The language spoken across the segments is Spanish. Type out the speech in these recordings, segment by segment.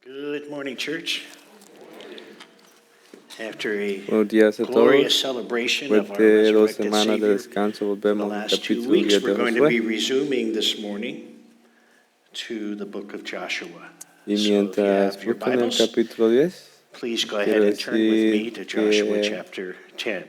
Good morning, church. After a Buenos días a glorious todos. celebration Después of our de 2 resurrected semanas de Savior, descanso, for the volvemos al last 2 capítulo weeks, 10 de we're going to be Josué. resuming this morning to the book of Joshua. Y So if you mientras have your buscan el Bibles, capítulo 10, please go ahead quiero and turn with me decir to Joshua que chapter 10.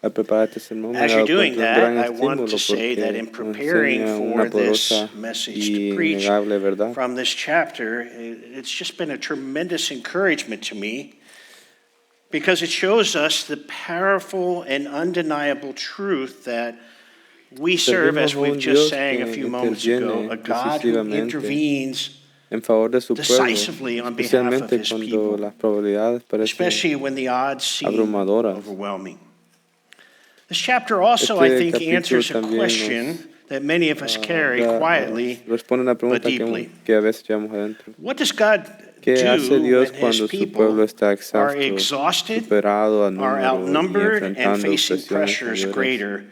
al preparar este sermón me he As you're dado doing cuenta de un that, gran I want estímulo to say that in porque nos preparing enseña for una this poderosa message y to preach innegable verdad. from this chapter, it's just been a tremendous encouragement to me because it shows us the powerful and undeniable truth that we serve, as Servimos a we've un just Dios sang a que few moments ago, interviene a God who decisivamente intervenes en favor de su pueblo, decisively on behalf of especialmente his cuando people, las probabilidades parecen especially when the odds seem abrumadoras. overwhelming. This chapter also, I Este think, capítulo answers a también question that many of us carry nos quietly responde una but pregunta deeply. que a veces llevamos adentro. What does God ¿Qué hace do Dios when his cuando su people pueblo está are exhausto, exhausted, superado a are número y outnumbered, and enfrentando facing presiones pressures mayores greater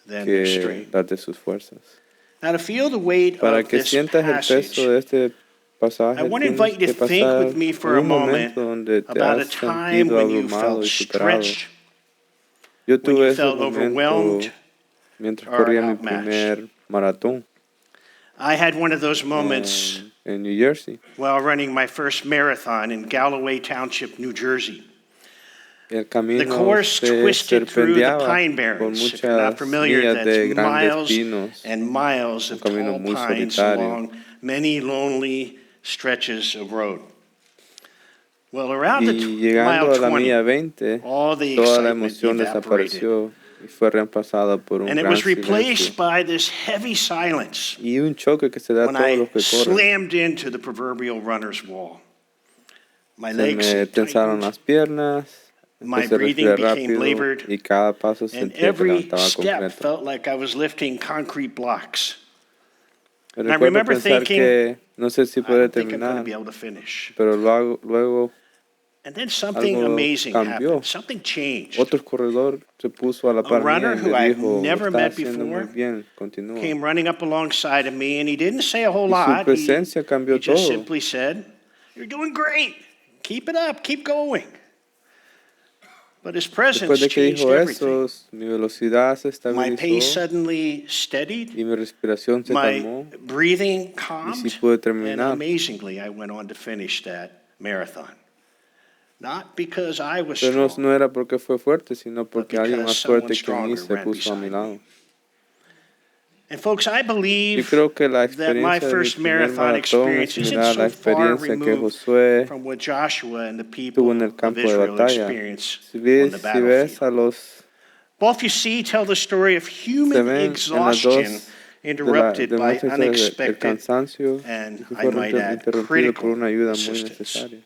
than their que strength? las de sus fuerzas? Now, to feel the weight Para of que this sientas el passage, peso de este I pasaje, want to tienes invite you que to think pasar with me for a un moment momento donde te about a has time sentido when you abrumado felt y superado. stretched, Yo when tuve you ese felt overwhelmed, momento mientras or corría mi outmatched. primer maratón I had one of those moments en New Jersey. while running my first marathon in Galloway Township, New Jersey. El The camino course se twisted through the serpenteaba pine por barrens. If you're not muchas familiar, millas that's de grandes miles pinos, and miles un of camino tall muy pines solitario. along many lonely stretches of road. Well, around Y the llegando mile a la 20, milla 20, all the toda la excitement emoción evaporated. desapareció y fue reemplazada por un And it gran was replaced silencio by this heavy silence y un choque que se da a when todos I los que corren. slammed into the proverbial runner's wall. My Se legs me tensaron tightened, las piernas, my empecé a breathing respirar became rápido labored, y cada paso and sentía que every levantaba step concreto. felt like I was lifting concrete blocks. Me And I recuerdo remember pensar thinking, que no sé si I podré don't think I'm going to terminar, be able to finish. pero luego And then something algo amazing cambió. happened. Something changed. Otro corredor se puso a la A par mía runner y who me I've dijo, lo never estás met haciendo muy before bien, continúa. came running up alongside of me, and he didn't say a whole Y su lot. presencia He cambió just todo. simply said, "You're doing great. Keep it up. Keep going." But his presence Después de que changed dijo everything. eso, mi velocidad se My pace estabilizó suddenly steadied. y mi respiración se My calmó breathing y sí calmed. pude And terminar. amazingly, I went on to finish that marathon. Not because I was Pero strong, no era porque fue fuerte, sino porque alguien because más someone fuerte que mí stronger se ran puso a mi beside lado. me. And folks, I Yo believe creo que la that my experiencia de mi first primer marathon maratón es experience isn't similar a la so far experiencia que removed Josué from what Joshua and the tuvo people en el of campo de Israel batalla. experienced Si on ves, the si ves battlefield. a los Both, you see, tell the story of se human ven en las exhaustion dos interrupted by demuestra el unexpected cansancio and, que I fue might add, interrumpido por critical una ayuda muy assistance. necesaria.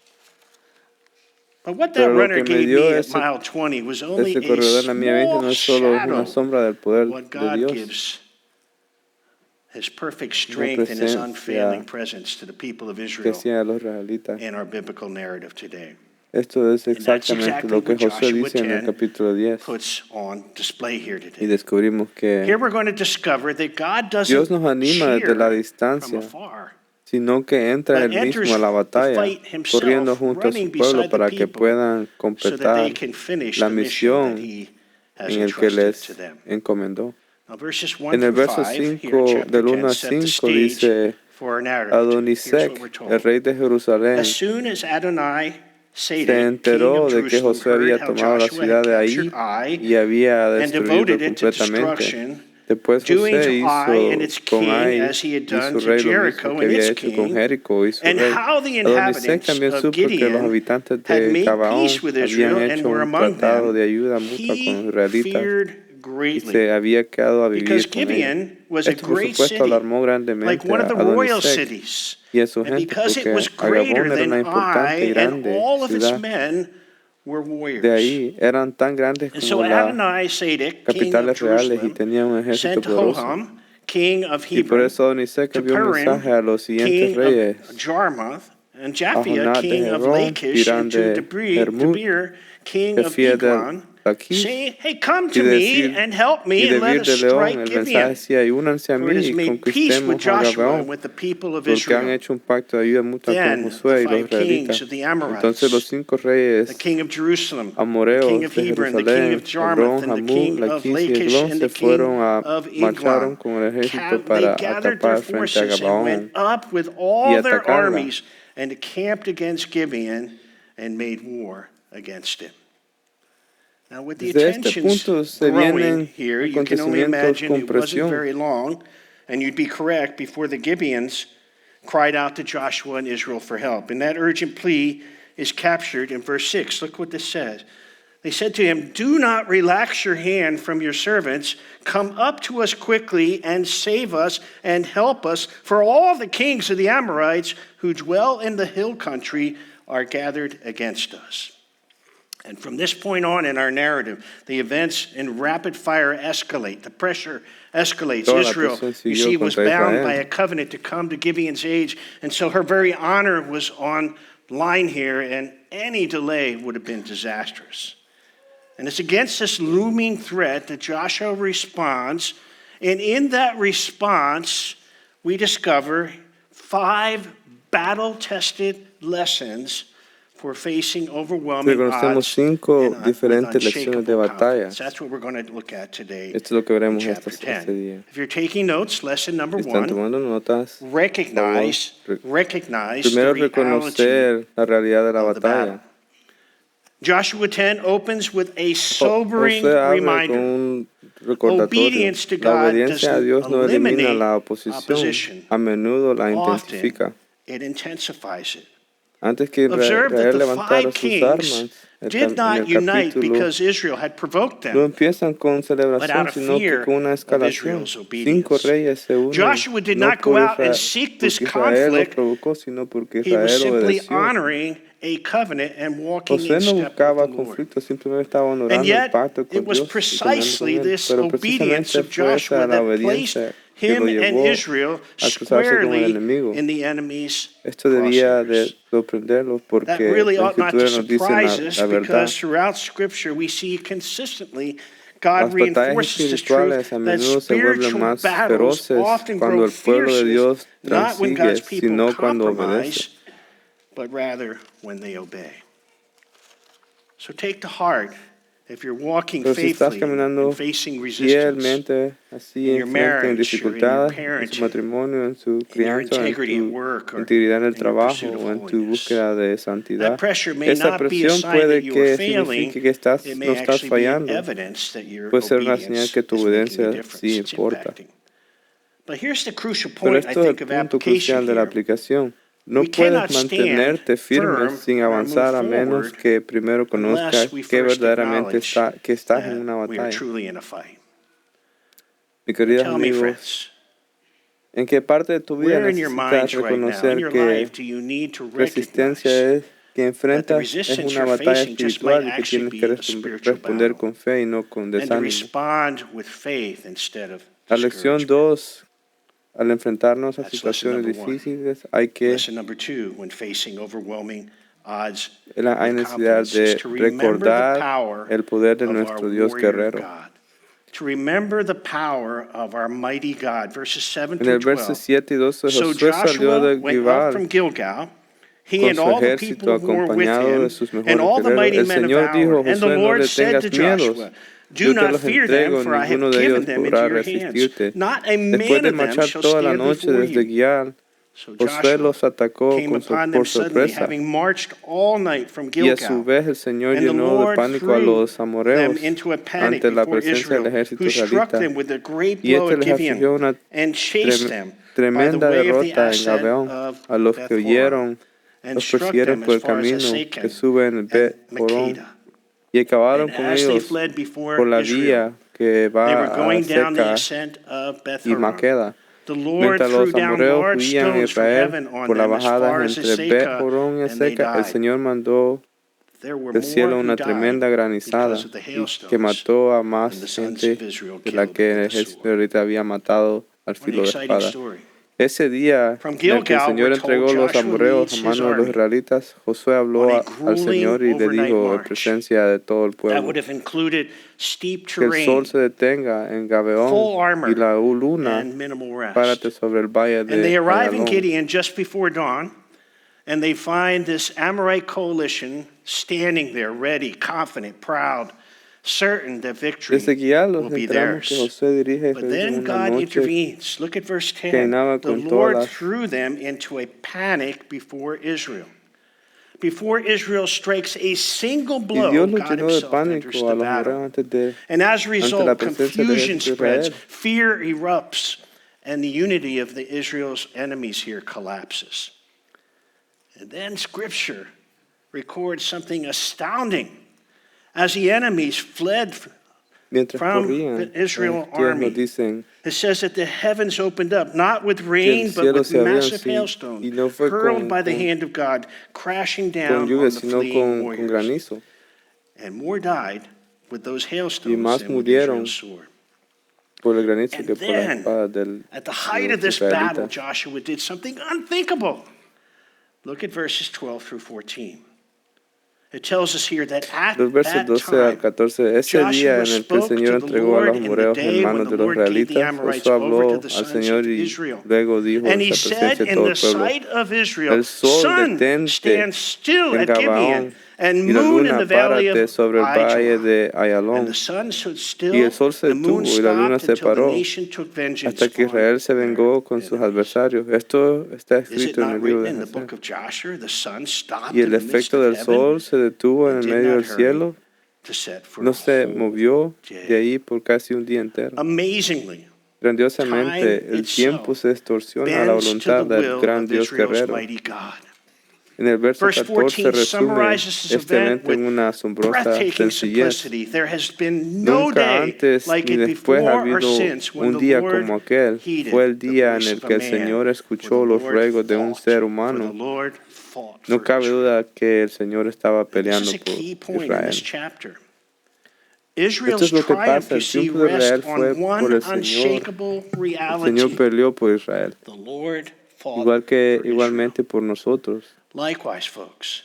But what that Pero lo runner que me gave dio me at ese mile 20 was only Ese a corredor en la mía 20 small no es solo una shadow sombra del of poder what de God Dios, gives His perfect una strength and His unfailing presencia presence to the people of que Israel hacía a los israelitas. in our biblical narrative today. Esto es And that's exactamente exactly lo que what Josué Joshua dice en el 10 capítulo 10. puts on display here Y today. descubrimos Here que we're going to discover that God Dios doesn't nos anima desde la cheer from distancia, afar, sino que entra but Él enters mismo a la the batalla, fight corriendo himself, junto a su running pueblo beside the para que people puedan so that they completar can finish la the mission that misión He has en el que entrusted to les them. encomendó. Now, verses 1 En el through verso 5 here in 5, chapter del 10 1 al set the 5, stage dice, for our narrative. Here's what we're Adonisec, el told. rey de As Jerusalén, soon as Adonai se Sadek, king enteró of de que Jerusalem, Josué heard había how tomado la Joshua had ciudad de captured Ai Ai y había and destruido devoted it to completamente. destruction, Después doing José to Ai and hizo its con king Ai as he had y done su to rey lo mismo Jericho que and había its hecho con king, Jericó y su and rey. how the Adonisec inhabitants también of supo que los Gideon habitantes had de made peace Gabaón with habían Israel and hecho were un among tratado them. de ayuda mutua con los He israelitas feared y greatly se había quedado a because vivir con ellos. Gibeon was a Esto, por great supuesto, city, alarmó like grandemente one of a the royal Adonisec cities. y a su And gente, because it was porque greater Agabón era than una importante y Ai, and grande all of its ciudad. men were De warriors. ahí eran tan grandes And so como las Adonai Sadek, king of capitales reales y Jerusalem, tenían un ejército sent poderoso. Hoham, king of Y por Hebron, eso Adonisec to envió un mensaje a los Purim, siguientes king of reyes, Jarmuth, and a Japhia, Jonás de king of Hebrón, Lachish, Pirán and to de Hermut, Debir, king of Jefía de Eglon, Aquís saying, hey, come y to me decir, and help me y de and let Vir us de León, strike el Gibeon. mensaje decía, y únanse a For it mí has y made peace with conquistemos a Joshua and Gabaón, with the people of porque han Israel. hecho un pacto de ayuda mutua con Then the Josué y los 5 kings israelitas. of the Entonces los Amorites, 5 the reyes king of Jerusalem, the king amoreos of de Hebron, the king of Jerusalén, Jarmuth, Hebrón, and the Hamul, king of Laquis y Lachish, Eglón and se the king fueron of marcharon Eglon. con el ejército They para gathered their acampar frente a forces and went Gabaón up with y all their atacarla. armies and camped against Gibeon and made war against it. Now, with the Desde este tensions punto se growing vienen here, you can only acontecimientos imagine con it wasn't presión. very long, and you'd be correct, before the Gibeons cried out to Joshua and Israel for help. And that urgent plea is captured in verse 6. Look what this says. They said to him, do not relax your hand from your servants. Come up to us quickly and save us and help us, for all the kings of the Amorites who dwell in the hill country are gathered against us. And from this point on in our narrative, the events in rapid fire escalate. The pressure escalates. Toda la Israel, presión you siguió see, was contra bound by Israel. a covenant to come to Gibeon's aid. And so her very honor was on line here, and any delay would have been disastrous. And it's against this looming threat that Joshua responds. And in that response, we discover 5 battle-tested lessons for facing overwhelming Reconocemos odds 5 and diferentes lecciones de unshakable batalla. confidence. That's what we're going to look at today Esto es lo que in veremos chapter este 10. día. If you're taking notes, lesson number Si están 1, tomando notas, recognize primero the reality reconocer la realidad de la of the battle. batalla. Joshua 10 opens with a sobering José abre con reminder. un recordatorio. Obedience to La God obediencia a doesn't Dios no elimina la eliminate oposición, opposition. a menudo la Often, intensifica. it intensifies it. Antes que Observe that Israel the levantara 5 sus kings armas, did en el not unite capítulo because Israel had provoked no them, empiezan con but out celebración, of sino que fear con una of escalación. Israel's 5 obedience. reyes se unen, Joshua did no not go por out and Israel, seek this porque Israel los conflict. provocó, sino porque He was Israel simply obedeció. honoring a covenant and walking José in no step with the buscaba Lord. conflicto, simplemente estaba And honorando el yet, pacto it con was Dios y caminando con precisely él. this Pero obedience precisamente of fue esa Joshua la that placed obediencia que lo him and llevó Israel a cruzarse con el squarely enemigo. in the enemy's Esto debía de crosshairs. sorprenderlos That porque really la ought not to Escritura nos dice surprise us, la verdad. because throughout Scripture we see consistently God Las batallas reinforces this truth espirituales a that menudo se vuelven spiritual más battles feroces often cuando grow el pueblo de fiercest, Dios not when transigue, God's people sino cuando obedece. compromise, but rather when they obey. So take to heart, if you're walking Pero si estás faithfully caminando and facing resistance fielmente, así in your enfrente, en marriage or in your dificultades, en su parenting, matrimonio, en su in your crianza, en integrity at tu work, or integridad en el in your trabajo pursuit of o en tu holiness, búsqueda de that santidad, pressure may esa not be a presión sign that puede you are que failing. signifique que It no may estás actually be fallando. evidence that your Puede ser una señal obedience que tu is making a obediencia difference. sí It's importa. impacting. But here's the crucial Pero point, I esto es think, el of punto application crucial de la here. aplicación. No We puedes cannot stand mantenerte firme firm sin or move avanzar a menos forward que primero conozcas unless we que first verdaderamente acknowledge que estás en that una we are batalla. truly in a fight. Mis queridos Tell me, amigos, friends, ¿en qué parte de tu vida where in your necesitas minds right now, in reconocer your que life, do you need to resistencia recognize que that the enfrentas es resistance una you're batalla facing just might espiritual y que actually tienes que be a spiritual responder battle, con fe y no con and to desánimo? respond with faith instead of La lección discouragement? 2, al enfrentarnos a That's lesson situaciones number 1. difíciles, hay Lesson number 2, when facing overwhelming odds hay with necesidad confidence, is de to remember the recordar power el poder de of our nuestro Dios warrior guerrero. God. To remember the power of our mighty God. Verses 7 En through el verso 12. 7 y 12, So Josué salió Joshua de went up Gilgal from Gilgal, he con and su all the ejército people who were with acompañado de him, sus and mejores all the guerreros. mighty El men of Señor dijo, valor. And the Josué, no Lord le said to tengas miedos, Joshua, yo Do te not los fear them, entrego, for I ninguno have de ellos given them into podrá your hands. resistirte. Not a Después man de of them marchar shall toda la stand noche before desde you. Gilgal, So Josué Joshua los atacó came upon them por suddenly, sorpresa. having marched all night from Y a su Gilgal. vez el Señor And the llenó de Lord pánico a threw los them amorreos into a panic ante la before presencia del Israel, ejército who struck israelita. them with a great Y blow este at les afligió Gibeon, una and chased them by the tremenda way of the derrota en ascent Gabaón. of A los que Beth Horon, oyeron and los struck persiguieron them por as el far as camino que Asakan sube en el and Bet Horón Makeda. y acabaron And con as they ellos fled por before la Israel, vía que they va were a going down the Seca ascent of Beth y Horon. Maqueda. The Lord Mientras threw los down amorreos large huían a stones from Israel heaven on por la them as bajada far as entre Bet Aseka, Horón y and they Seca, el died. Señor mandó There were del more cielo who una died tremenda granizada because of the y que hailstones mató a than the más sons of gente Israel de la killed que with el the ejército sword. ahorita había matado al What an filo de exciting espada. story. Ese día From en el que el Gilgal, Señor we're told, entregó los Joshua amorreos leads a his manos de los army israelitas, Josué habló on a al grueling Señor y le overnight dijo en march presencia de todo el that pueblo would have included steep que el sol terrain, se detenga en Gabeón full y armor, la luna and minimal párate rest. sobre el valle And they de arrive in Ayalón. Gideon just before dawn, and they find this Amorite coalition standing there, ready, confident, proud, certain that victory Desde que ya will los be enteramos que theirs. Josué dirige a But Israel en then una God noche intervenes. Look at verse que 10. reinaba The con Lord todas las... threw them into a panic before Israel. Before Israel strikes a single Y blow, Dios los God llenó de himself enters pánico the a los battle. amorreos antes And as a ante la result, presencia del confusion ejército de spreads, Israel. fear erupts, and the unity of the Israel's enemies here collapses. And then Scripture records something astounding. As the enemies fled Mientras from corrían, the las Israel escrituras army, nos dicen, it says that the heavens opened up, not with que rain, el but cielo with se abrió en massive sí hailstones, y no fue hurled by the hand of God, crashing con down lluvia, on the sino fleeing con warriors. granizo. And more died with those Y hailstones más than with murieron Israel's sword. por el granizo And que por las then, espadas de at the height los of this battle, israelitas. Joshua did something unthinkable. Look at verses 12 through 14. It tells us here that at Los versos that 12 al time, 14. Ese día Joshua en el que el spoke Señor to the entregó a los Lord in the amorreos en day when manos the de los Lord gave the israelitas, Amorites Josué over to habló the al sons Señor of y Israel. luego dijo And en he la said, presencia de in todo the el pueblo, sight of Israel, el sol sun, detente stand still en at Gibeon, Gabaón and y la moon in luna the valley of párate sobre el valle Ajalon. de And Ayalón. the sun stood Y still, el sol se the moon detuvo y la luna stopped se until the paró nation took vengeance hasta que on Israel se their vengó con sus enemies. adversarios. Esto está Is it escrito en not el libro written de in the Josué. book of Joshua? The sun Y stopped el in the midst efecto of del heaven sol se detuvo en and el did medio not del cielo, hurry to set for no a se whole movió de day. ahí por casi un día entero. Amazingly, Grandiosamente, time el tiempo itself se distorsiona a la bends to the voluntad del will gran of Dios Israel's guerrero. mighty God. En el verso Verse 14 14 resume summarizes this este event evento en with una asombrosa breathtaking sencillez. simplicity. There has been no Nunca day antes like ni it después ha before or habido since when un the día Lord como aquel. Fue el heeded the día en voice el of a que el man, Señor for the escuchó los Lord ruegos de un fought, ser for the humano. Lord fought No for cabe Israel. duda que el Señor estaba And this peleando is a por key point in this Israel. chapter. Esto Israel's es lo que triumph, pasa. you El see, triunfo de Israel rests fue on por one el Señor. unshakable El Señor reality. peleó por Israel, The Lord fought igual que for Israel. igualmente por nosotros. Likewise, folks,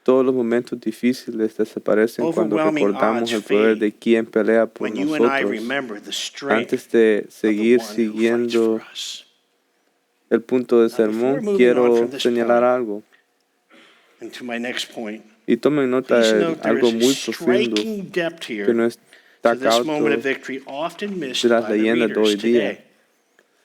Todos los momentos difíciles desaparecen cuando overwhelming recordamos odds el poder de fade quien pelea por when you and I nosotros. remember the strength Antes de of the seguir one who fights siguiendo for us. el punto del Now, before sermón, moving on quiero from this señalar point algo. and to my next point, Y tomen nota please de note there algo is a muy profundo striking depth que here no to está this moment cauto of victory, often de missed las by the leyendas de hoy readers día. today.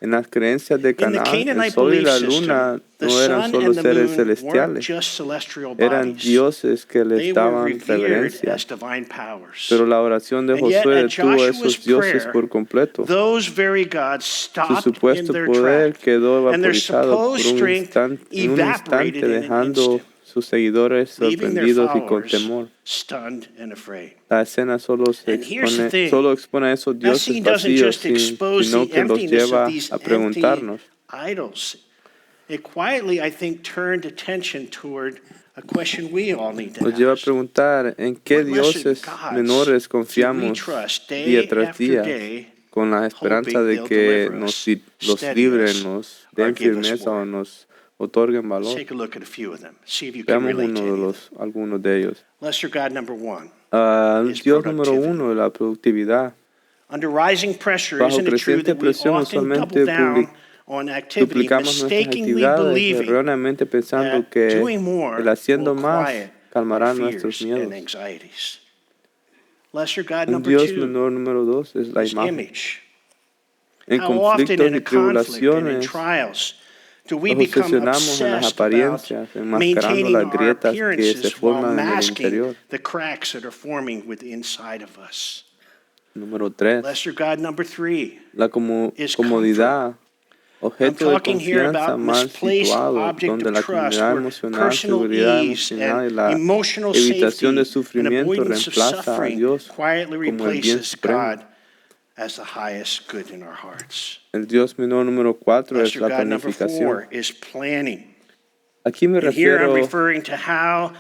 En las creencias de In the Canaán, el Canaanite sol y belief la system, luna the no eran sun solo and the seres moon weren't celestiales, just celestial eran bodies. dioses que les They were daban revered reverencia. as divine powers. Pero la oración de And yet, Josué at detuvo a Joshua's esos dioses prayer, por completo. those very gods Su stopped in supuesto their poder track, quedó and their vaporizado supposed por strength en un evaporated instante, in an dejando instant, sus seguidores leaving their sorprendidos y con followers temor. stunned and afraid. La escena And here's the thing. solo expone a esos That dioses scene doesn't vacíos, just expose sino the que los emptiness of lleva these a empty preguntarnos. idols. It quietly, I think, turned attention toward a question we all need to Nos lleva a ask. preguntar en qué What lesser dioses gods menores do we confiamos trust día day tras after día, day, con la esperanza hoping de they'll que deliver nos us, los steady libren, us, nos or den give us firmeza o more? nos otorguen Let's valor. take a look at a few of them. See if you can Veamos relate to any of them. algunos de ellos. Lesser God number one. El is Dios número productivity. uno, la productividad. Under rising pressure, Bajo isn't it true creciente that we presión, often double usualmente down on activity, duplicamos nuestras mistakenly actividades, believing erróneamente pensando that que doing more el haciendo will más quiet calmará our nuestros fears and miedos. anxieties? Lesser God Un number Dios two menor número dos es la is imagen. image. En How often conflictos in y a conflict and in tribulaciones trials do we nos become obsesionamos en las obsessed about apariencias, enmascarando maintaining las our grietas que se appearances while forman en el masking interior. the cracks that are forming within inside of us? Número 3, Lesser God number three la is comodidad, I'm objeto de talking here confianza about mal misplaced situado, object donde of la trust, comodidad where emocional, personal seguridad ease emocional y and la emotional evitación de safety and sufrimiento avoidance of reemplaza a suffering Dios quietly como el bien replaces supremo. God as the highest good in our hearts. El Dios menor número 4 es Lesser la God number planificación. four is planning. Aquí me And here I'm refiero referring to how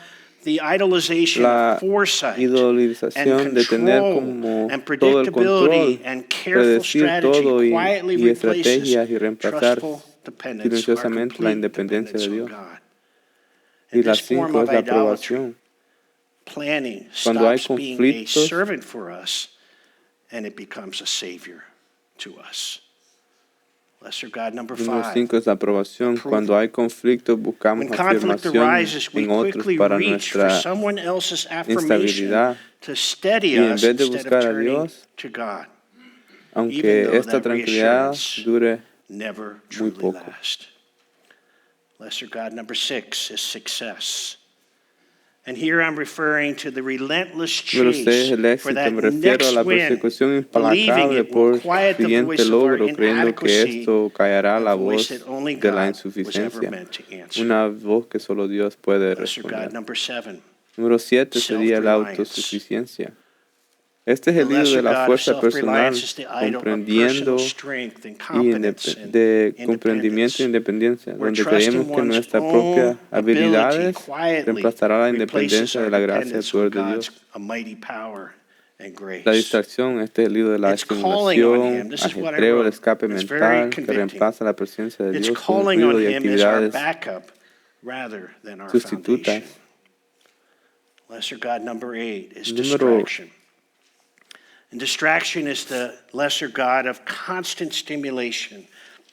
the idolization la of foresight and idolización de tener control como and todo el control, predictability and careful predecir todo strategy quietly y replaces estrategias y reemplazar trustful dependence, our silenciosamente la complete independencia de dependence on Dios. God. Y And la this form 5 of es la idolatry, aprobación. planning, Cuando hay stops being a conflictos, servant for us, and it becomes a savior to us. Lesser God number número 5. 5 es la aprobación. Cuando hay conflictos, buscamos When conflict afirmación arises, we en otros quickly para reach for nuestra someone else's affirmation instabilidad. to steady Y en us vez de instead of buscar a turning Dios, to God, even aunque though esta that tranquilidad reassurance dure never muy truly poco. lasts. Lesser God number 6 is success. And here I'm referring to the relentless Número 6 chase el for éxito. that Me refiero a next la win, persecución believing implacable it will por quiet the siguiente voice of our logro, creyendo que inadequacy, esto callará la a voice voz that only de la God was ever insuficiencia, meant to answer. una voz que solo Dios puede Lesser God responder. number 7, Número 7 sería la self-reliance. autosuficiencia. Este es The el lío lesser de la God of fuerza personal, self-reliance is the idol of comprendiendo personal strength and y competence and de comprendimiento e independence, independencia, where donde trust creemos in que one's nuestras own propias ability habilidades quietly reemplazará la replaces independencia our de la gracia del dependence on poder de God's Dios. almighty power and La grace. distracción, este es el lío de la It's calling on Him. estimulación, This is what I ajetreo, el wrote. escape It's very mental que convicting. reemplaza la presencia de It's Dios con un calling on ruido de Him as our actividades backup rather than our sustitutas. foundation. Lesser God number 8 is Número distraction. And distraction is the lesser God of constant stimulation,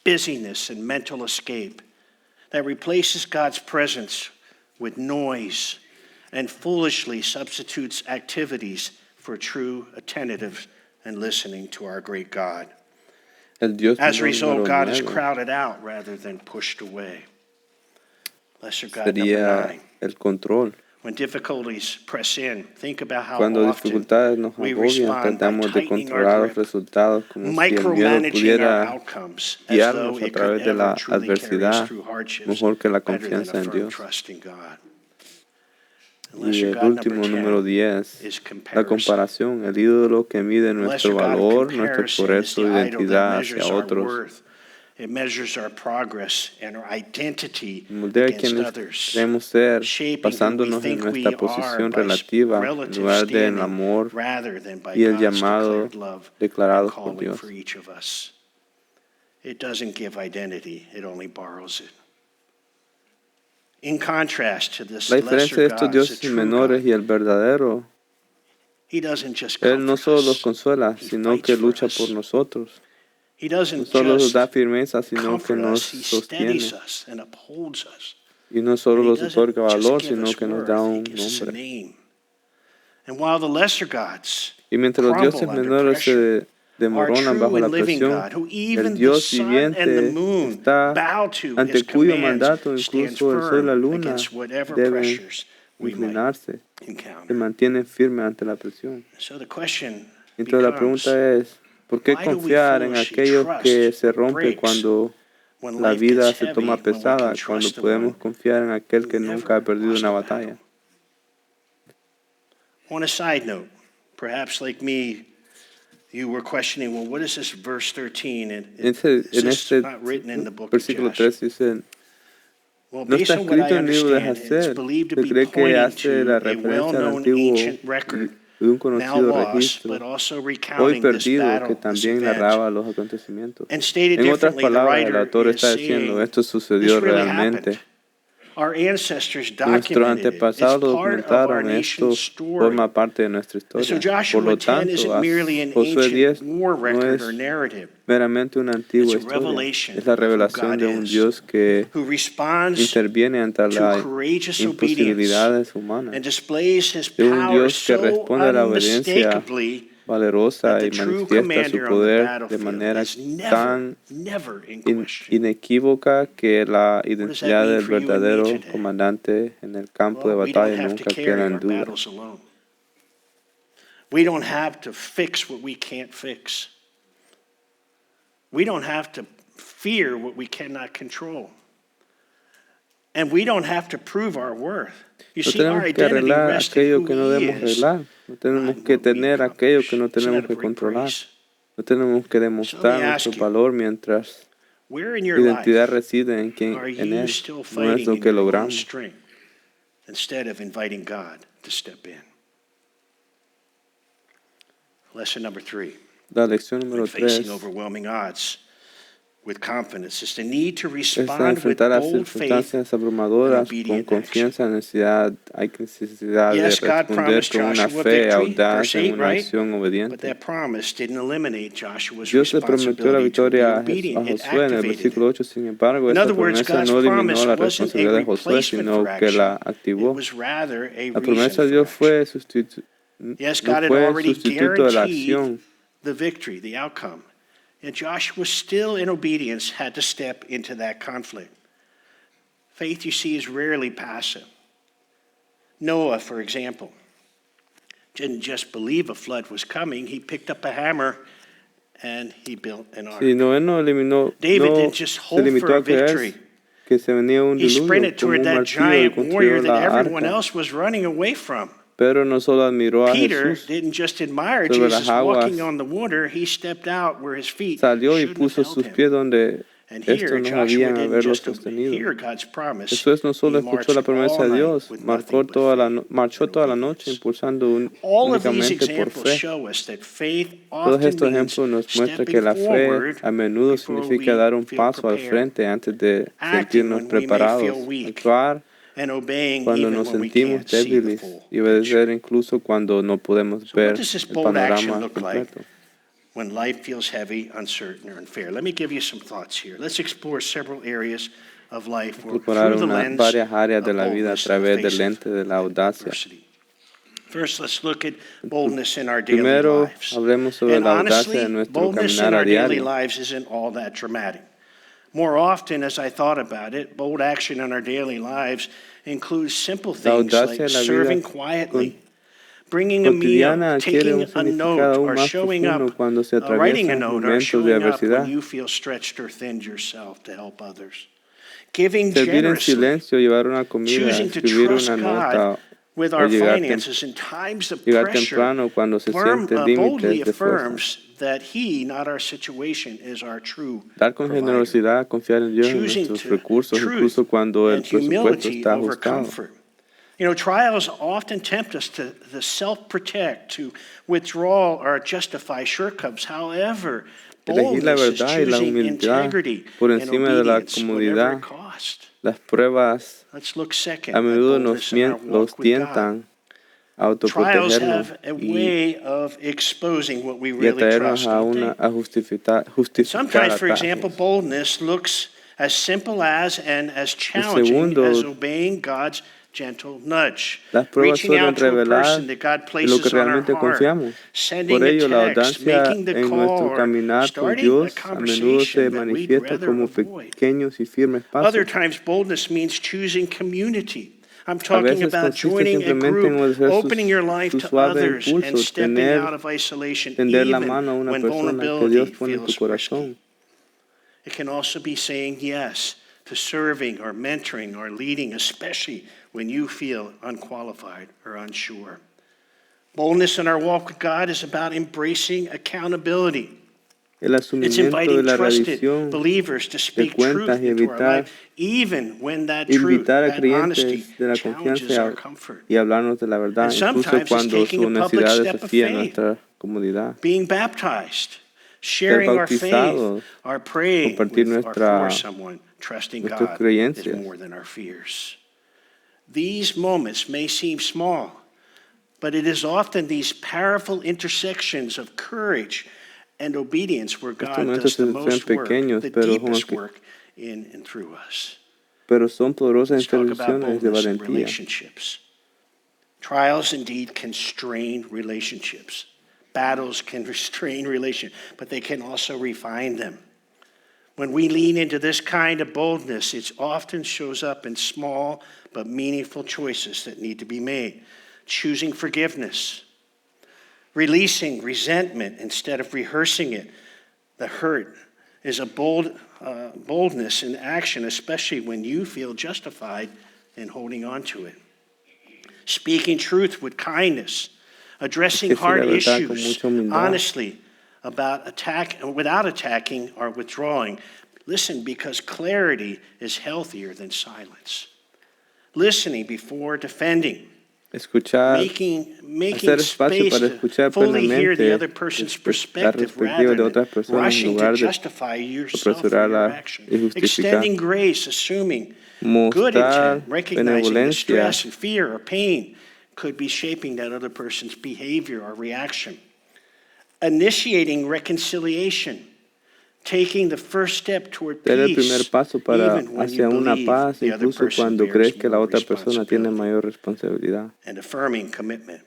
busyness, and mental escape that replaces God's presence with noise and foolishly substitutes activities for true attentive and listening to our great God. el Dios As a menor result, número God is 9 crowded out rather than pushed away. Lesser God number sería 9. el control. When difficulties press in, think about how Cuando often dificultades nos we agobian, respond by tratamos de tightening our controlar los grip, resultados como si el miedo micromanaging our pudiera outcomes as guiarnos though a it could través de ever la truly carry us adversidad through hardships mejor que la better than confianza a en firm Dios. trust in God. And Y lesser el God number último, número 10 10, is la comparison. comparación, el ídolo que mide The nuestro lesser God of valor, nuestro comparison is progreso, the idol that identidad measures hacia our otros. worth. It measures our progress and our identity Moldea a against quienes others, queremos ser, shaping who we basándonos en think we nuestra are posición by relativa en relative lugar del standing amor rather than by y el God's llamado declared love and declarados por calling Dios. for each of us. It doesn't give identity, it only borrows it. In contrast to this La diferencia de lesser estos God is a dioses true menores God. y el verdadero, He doesn't just Él no comfort solo los us, consuela, He sino fights que for lucha us. por nosotros. He No doesn't solo nos da just firmeza, sino que comfort nos us, He sostiene. steadies us and upholds us. Y no solo And He nos otorga doesn't just valor, give sino us que nos da worth, He un gives us a nombre. name. And while the lesser gods Y mientras los dioses crumble under menores pressure, se our demoronan bajo true la and living presión, God, who el even the Dios sun and the viviente moon está bow to ante His cuyo commands, mandato stands incluso el sol y la firm luna against whatever deben pressures we might inclinarse, se encounter. mantienen firmes ante la presión. So the question Entonces la pregunta becomes, es, ¿por qué why do we confiar en foolishly aquellos que trust se what rompe breaks cuando when la life vida gets se heavy, toma when we can pesada, cuando trust the podemos one confiar en aquel who que nunca ha never perdido lost una a batalla? battle? On a side note, perhaps like me, you were questioning, well, what is this verse 13? And is En this este not written in the book of versículo Joshua? 3 dice, Well, no based está on what I escrito en el libro de understand, it's Hacer, believed to se be cree que pointing hace la to a referencia al well-known antiguo ancient y record, un now conocido lost, but registro, also hoy recounting this perdido, battle, que this también event. narraba los acontecimientos. And stated En otras differently, the palabras, el writer autor is está diciendo, saying, esto this sucedió really realmente. happened. Our ancestors Nuestros documented it. It's antepasados part of our documentaron nation's esto, story. forma parte de nuestra And so historia. Por Joshua lo 10 tanto, isn't merely an Josué 10 ancient war no record es or narrative. meramente una It's antigua a historia, revelation es la of who revelación God de un is, Dios que who responds interviene ante to las courageous obedience imposibilidades humanas, and displays His de un power Dios que so responde a la obediencia unmistakably valerosa that the y true manifiesta su commander on the poder de battlefield manera is tan never in question. inequívoca que la What does that identidad mean del for you and me verdadero today? comandante en el campo de Well, we don't batalla have to nunca carry queda en our duda. battles alone. We don't have to fix what we can't fix. We don't have to fear what we cannot control. And we don't have to prove our worth. You No see, our tenemos que identity arreglar rests in aquello who que no He debemos is, arreglar. No tenemos not que what we tener aquello que no accomplish. Isn't tenemos that a que great controlar. praise? No tenemos que demostrar ask nuestro you, valor mientras Where in la your identidad life reside en are en you Él. still No es fighting lo in que your own logramos. strength instead of inviting God to step in? Lesson number 3. La lección número When facing 3. overwhelming odds, with confidence. It's the need to Es respond with enfrentar las bold faith. circunstancias abrumadoras and con obedient confianza, necesidad de Yes, God responder promised con una Joshua fe victory, audaz verse en 8, una right? acción But obediente. that promise didn't eliminate Joshua's Dios le prometió la responsibility to be victoria a obedient. It Josué en el activated versículo it. 8, sin embargo, In esa other words, promesa God's no eliminó promise la wasn't a responsabilidad de Josué, replacement sino for que la action. It activó. was rather a La reason promesa de for Dios action. Yes, no God had fue already sustituto de la guaranteed acción. the victory, the outcome. And Joshua still in obedience had to step into that conflict. Faith, you see, is rarely passive. Noah, for example, didn't just believe a flood was coming. He picked up a hammer and he built an ark. Sí, Noé no eliminó, David no didn't just se hope limitó for a a creer victory. que se venía un He diluvio sprinted como toward un that martillo y giant warrior construyó that la everyone arca. else was running away from. Pedro no solo admiró a Peter Jesús didn't just admire sobre las Jesus walking aguas, on the water. He stepped out where his feet salió y shouldn't have puso held sus him. pies donde And estos here, no Joshua habían didn't haberlo just sostenido. hear God's promise. Jesús no solo He escuchó la marched promesa all de night Dios, with marchó nothing but faith and toda la noche obedience. impulsando All of these únicamente por examples fe. show us that faith Todos often estos means ejemplos nos muestran que stepping la fe forward a menudo before significa we dar un feel paso al prepared, frente antes de acting sentirnos when we may preparados, feel weak, actuar and obeying cuando even nos when we sentimos can't see the débiles full y picture. obedecer incluso cuando no podemos So what ver does this el bold action panorama look like completo. when life feels heavy, uncertain, or unfair? Let me give you some thoughts here. Let's explore several areas of life where, Explorar through the lens varias áreas de of la vida a boldness in the través del face of lente de la audacia. adversity. First, let's look at boldness in our daily Primero, lives. hablemos sobre And la audacia honestly, de nuestro boldness in caminar a our daily diario. lives isn't all that dramatic. More often, as I thought about it, bold action in our daily lives includes simple La things audacia like de la serving vida quietly, bringing a meal, cotidiana adquiere taking un a significado note, aún or más showing up, profundo cuando se writing a atraviesan note, or momentos de showing up when adversidad. you feel stretched or thinned yourself to help others. Giving Servir en generously, silencio, llevar una comida, choosing to escribir trust una God nota with o our llegar, finances in times of llegar pressure, temprano cuando se sienten boldly límites de fuerza. affirms that He, not our situation, is our true Dar con provider. generosidad, confiar en Dios en Choosing nuestros to recursos, truth incluso cuando el and presupuesto humility está over ajustado. comfort. You know, trials often tempt us to self-protect, to withdraw or justify shortcuts. However, Elegir la boldness is verdad y la choosing humildad integrity por and encima de la obedience, whatever comodidad. it costs. Las pruebas Let's look second a at menudo boldness in our los walk with God. tientan a Trials autoprotegernos have a y way of exposing what we a really traernos trust, a don't they? a justificar Sometimes, for example, atajes. boldness looks as simple as and as El challenging segundo, as obeying God's gentle nudge, las pruebas reaching suelen out to a revelar person that God de lo que places on our realmente heart, confiamos. sending Por a ello, la text, audacia making the en call, nuestro or caminar con starting a Dios a menudo se conversation that we'd manifiesta rather como avoid. pequeños y firmes Other pasos. times, boldness means choosing community. I'm A talking veces about consiste joining a simplemente en group, obedecer opening your life su to suave others, and impulso, stepping out of isolation, tender la even mano a una when persona que vulnerability Dios pone en tu feels risky. corazón. It can also be saying yes to serving or mentoring or leading, especially when you feel unqualified or unsure. Boldness in our walk with God is about embracing accountability. El It's asumimiento de inviting la trusted revisión believers to speak cuentas truth y into our evitar- life, even when that truth, invitar a that honesty, creyentes de la challenges our confianza comfort. y hablarnos de la verdad, And incluso sometimes it's cuando taking su a public honestidad step of desafía faith. nuestra comodidad. Being baptized, sharing our faith, bautizados, or praying compartir with or nuestra- for someone, trusting nuestras God is creencias. more than our fears. These moments may seem small, but it is often these powerful intersections of courage and obedience where God momentos does the se most ven work, pequeños, the pero son deepest que- work in and through us. Pero son poderosas Let's talk about intervenciones de boldness in valentía. relationships. Trials indeed can strain relationships. Battles can restrain relationships, but they can also refine them. When we lean into this kind of boldness, it often shows up in small but meaningful choices that need to be made. Choosing forgiveness, releasing resentment instead of rehearsing it. The hurt is a boldness in action, especially when you feel justified in holding on to it. Speaking truth with kindness, addressing Decir la hard verdad con issues mucha humildad. honestly without attacking or withdrawing. Listen, because clarity is healthier than silence. Listening before defending. escuchar, making hacer espacio space para to escuchar fully hear the plenamente other person's la perspective perspectiva rather de otras than personas en rushing to lugar de justify yourself or your apresurarla action. y justificar. Extending grace, assuming good Mostrar intent, recognizing the benevolencia stress and fear or pain could be shaping that other person's behavior or reaction. Initiating reconciliation, taking the first step toward dar el primer peace, paso para even when you hacia una believe paz, the other incluso person cuando crees bears que la more otra persona tiene responsibility. mayor responsabilidad, And affirming commitment,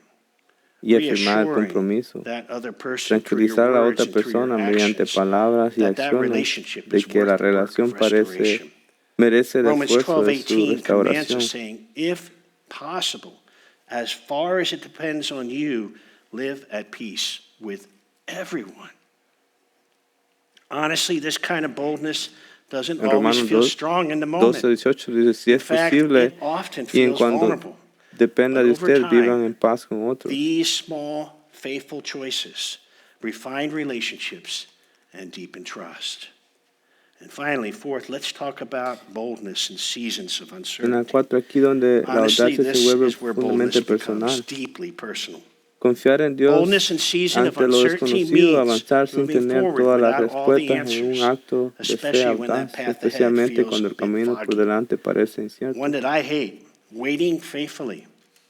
y afirmar el reassuring compromiso, that other person through your tranquilizar a la words otra and through your persona mediante actions palabras y that that acciones relationship de is que la worth the work relación of restoration. merece el Romans esfuerzo de su 12:18 commands us, restauración. saying, if possible, as far as it depends on you, live at peace with everyone. Honestly, this kind of boldness doesn't En always Romanos feel 2, strong in the 12, moment. 18 dice, si In es fact, posible it often y en feels cuando vulnerable. dependa But de over usted, vivan time, en paz con otros. these small, faithful choices refine relationships and deepen trust. And finally, fourth, let's talk about boldness in seasons of En la uncertainty. 4, aquí donde la Honestly, audacia se this vuelve is where boldness profundamente becomes personal. deeply personal. Confiar en Dios Boldness in season of ante lo uncertainty desconocido, means avanzar sin moving tener forward todas las without all the respuestas en un answers, acto de fe especially when that audaz, path ahead especialmente feels cuando a el bit camino por foggy. delante parece incierto. One that I hate, waiting faithfully.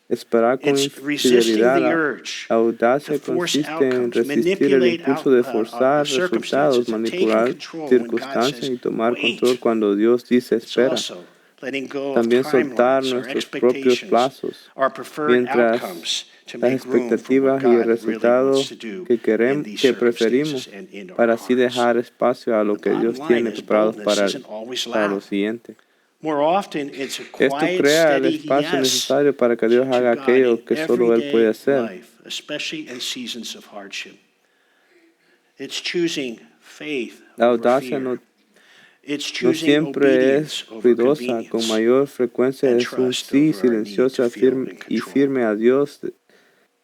Esperar con It's resisting fidelidad, the la urge audacia to force consiste en outcomes, resistir el manipulate impulso de forzar circumstances, resultados, and taking manipular control when God circunstancias says, y tomar control wait. cuando Dios dice It's espera. also letting go of También soltar timelines or nuestros propios expectations, plazos, our preferred mientras outcomes to las make room for what expectativas y el God really wants resultado to do que in these que circumstances preferimos and in our para así hearts. dejar espacio a lo The que bottom Dios line tiene is preparado boldness para isn't always lo loud. siguiente. More often, it's a Esto quiet, crea el steady espacio yes necesario para que Dios to haga God aquello in que solo Él puede everyday hacer. life, especially in seasons of hardship. It's choosing faith La over audacia fear. no It's No choosing siempre obedience es over ruidosa, con convenience mayor frecuencia and es un trust sí over our need to silencioso feel in y control. firme a Dios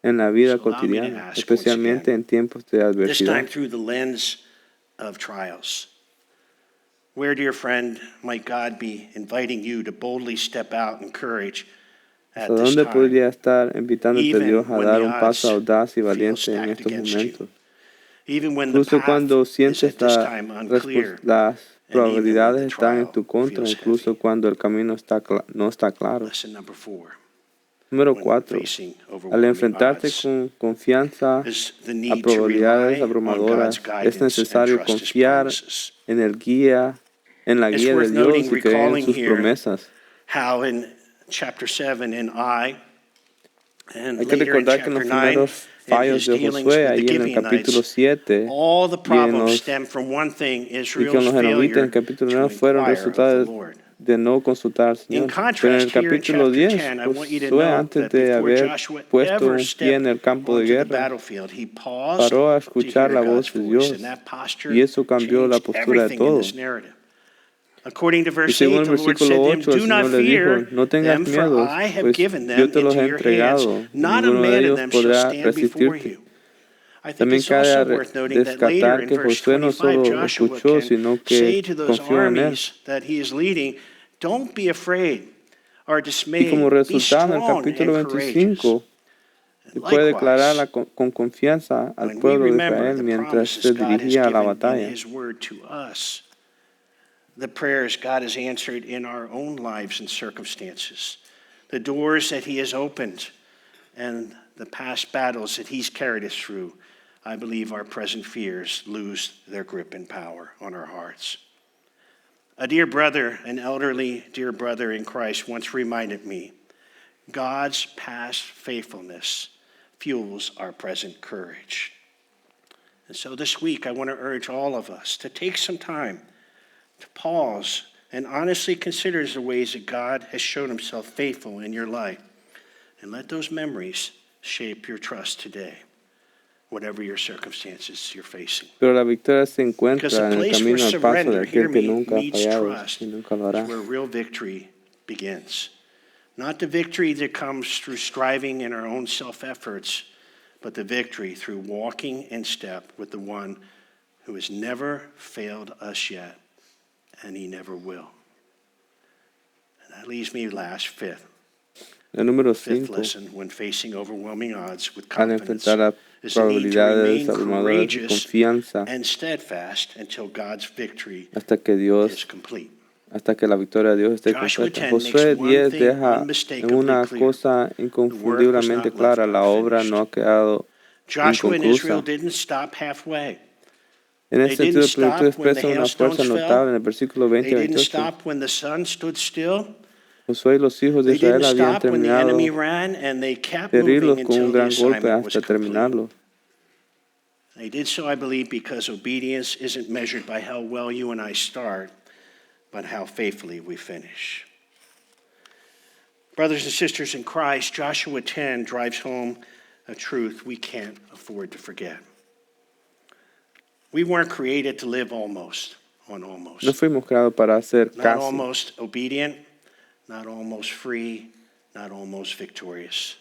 en la vida So allow me to cotidiana, ask once especialmente again, en tiempos de this time adversidad. through the lens of trials. Where, dear friend, might God be inviting you to boldly step out in courage at ¿Hasta this dónde time, podría estar invitándote even Dios a when dar the un paso odds audaz y feel valiente en stacked estos against you, momentos? even when the Incluso path cuando is sientes at this time unclear, las and even when probabilidades the están en trial tu contra, feels incluso heavy. cuando el camino no está claro. Lesson number 4, Número when 4. facing Al overwhelming enfrentarte odds, con confianza is the a need to probabilidades rely on God's abrumadoras, es guidance and necesario trust His confiar promises. en la It's guía worth de noting, Dios y creer en recalling sus here promesas. how in chapter 7 in and Hay que later in recordar que en chapter los 9 primeros in fallos his de dealings Josué, with the ahí en el capítulo Gibeonites, 7, all the y problems stem from one thing, con Israel's los genovitas en el failure capítulo to 9 fueron inquire of the resultados Lord. de no consultar al In Señor. Pero en el contrast, here in capítulo chapter 10, 10, I want you to Josué, note antes that de before haber Joshua puesto ever un pie en stepped el campo de onto the guerra, battlefield, he paused paró a to escuchar hear la God's voz de voice, Dios, and that posture y eso cambió la changed postura de everything in todos. this narrative. According to Y verse según 8, el the Lord versículo said to him, 8, el do not Señor le dijo, fear no tengas them, for miedo, I have pues given yo them te los into he your hands. entregado, y Not a ninguno de man of ellos them shall podrá stand before resistirte. you. I think También it's also cabe worth noting that later descartar in que verse Josué no 25, solo Joshua escuchó, can sino say que to those confió en él. armies that he is leading, don't be afraid or Y como dismayed. Be resultado, en el strong capítulo and courageous. 25, And puede declarar likewise, con confianza al when we pueblo de remember Israel the mientras promises se God has dirigía a la given in batalla. his word to us, the prayers God has answered in our own lives and circumstances, the doors that he has opened, and the past battles that he's carried us through, I believe our present fears lose their grip and power on our hearts. A dear brother, an elderly dear brother in Christ, once reminded me, God's past faithfulness fuels our present courage. And so this week, I want to urge all of us to take some time to pause and honestly consider the ways that God has shown himself faithful in your life. And let those memories shape your trust today, whatever your circumstances you're facing. Pero la victoria se encuentra Because a en el place where camino al paso de surrender, hear aquel que me, nunca ha meets fallado trust y nunca lo is hará. where real victory begins. Not the victory that comes through striving in our own self-efforts, but the victory through walking in step with the one who has never failed us yet, and he never will. And that leaves me last, fifth. El número Fifth 5, lesson, when facing overwhelming odds with al confidence, enfrentar las is the need to probabilidades remain abrumadoras y courageous confianza and steadfast until God's victory hasta que is Dios, complete. hasta que la victoria de Dios esté Joshua completa. 10 makes Josué one 10 thing deja en unmistakably una clear. cosa The work was inconfundiblemente not clara: left la obra no ha unfinished. quedado Joshua and Israel inconclusa. didn't stop halfway. En They ese sentido, el didn't proyecto stop when the expresa una fuerza hailstones notable fell. en el versículo 20 They y didn't 28. stop when the sun stood still. Josué y los hijos de They didn't Israel habían stop when the enemy terminado ran, and they kept de moving herirlos con un until the gran golpe assignment was hasta complete. terminarlo. They did so, I believe, because obedience isn't measured by how well you and I start, but how faithfully we finish. Brothers and sisters in Christ, Joshua 10 drives home a truth we can't afford to forget. We weren't created to live almost on No almost. fuimos creados para ser Not casi, almost obedient, not almost free, not almost victorious.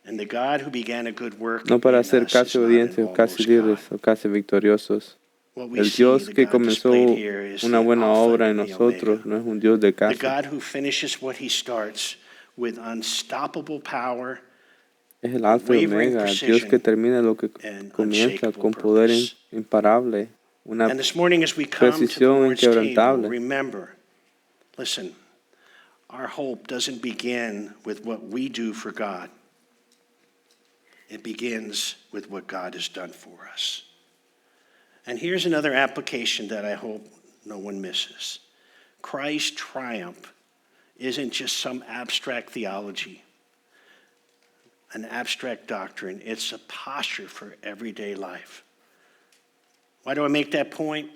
And the God who began a good work no para in ser us casi is not obedientes an o casi almost libres God. o casi victoriosos. What we El see, Dios the que God comenzó displayed here, is una the buena Alpha obra en and the nosotros Omega. no es un Dios de The casi. God who finishes what he starts with unstoppable power Es el alfa y unwavering omega, el Dios que precision, termina lo que and comienza unshakable con poder purpose. imparable, una And this morning, as we come to the precisión Lord's table, inquebrantable. remember, listen, our hope doesn't begin with what we do for God. It begins with what God has done for us. And here's another application that I hope no one misses. Christ's triumph isn't just some abstract theology, an abstract doctrine. It's a posture for everyday life. Why do I make that point?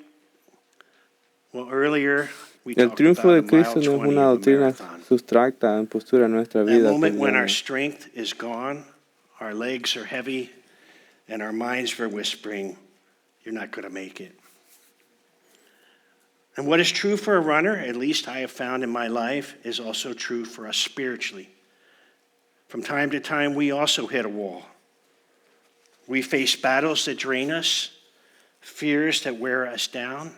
Well, earlier we El talked triunfo about de a mile Cristo no es 20 una of a doctrina marathon. sustracta en postura en nuestra That vida moment when our cotidiana. strength is gone, our legs are heavy, and our minds are whispering, "You're not going to make it." And what is true for a runner, at least I have found in my life, is also true for us spiritually. From time to time, we also hit a wall. We face battles that drain us, fears that wear us down,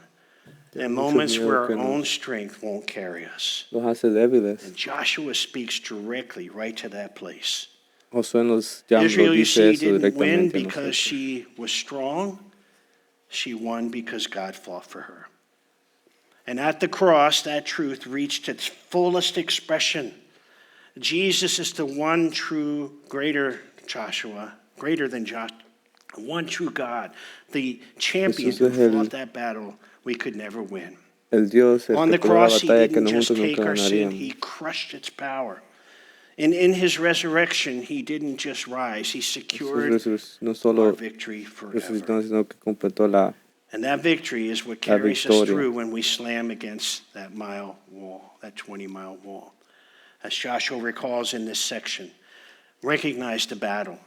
and Mucho moments miedo where our que own nos strength won't carry us. hace débiles. And Joshua speaks directly right to that place. Josué nos Israel, you dice see, eso didn't win directamente a because nosotros. she was strong. She won because God fought for her. And at the cross, that truth reached its fullest expression. Jesus is the one true, greater than Joshua, one true God, the champion Jesús who es el- fought that battle we could never win. El Dios, el On que the peleó la cross, he batalla que didn't just nosotros take nunca our sin, ganaríamos. he crushed its power. And in his resurrection, he didn't just rise, he secured Jesús no our solo victory forever. resucitó, sino que completó la And that victory is what carries us victoria. through when we slam against that mile wall, that 20-mile wall. As Joshua recalls in this section, recognize the battle.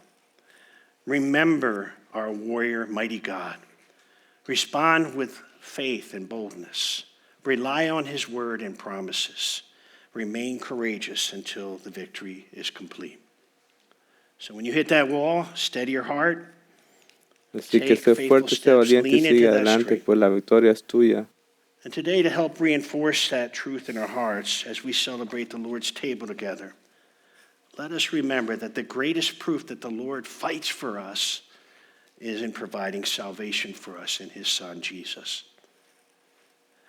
Remember our warrior, mighty God. Respond with faith and boldness. Rely on his word and promises. Remain courageous until the victory is complete. So when you hit that wall, steady your heart. Así que sé fuerte, sé valiente y sigue adelante, pues la victoria es tuya. And today, to help reinforce that truth in our hearts as we celebrate the Lord's table together, let us remember that the greatest proof that the Lord fights for us is in providing salvation for us in his Son, Jesus.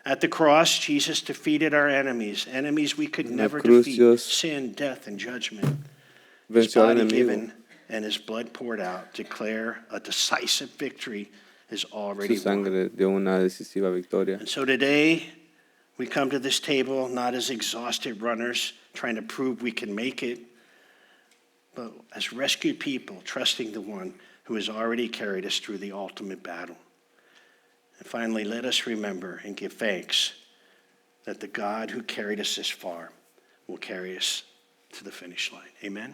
At the cross, Jesus defeated our enemies we could En la never cruz, defeat, Dios sin, death, and judgment. His venció al body enemigo. given and his blood poured out declare a decisive victory is already Su won. sangre dio una decisiva victoria. And so today, we come to this table not as exhausted runners trying to prove we can make it, but as rescued people trusting the one who has already carried us through the ultimate battle. And finally, let us remember and give thanks that the God who carried us this far will carry us to the finish line. Amen.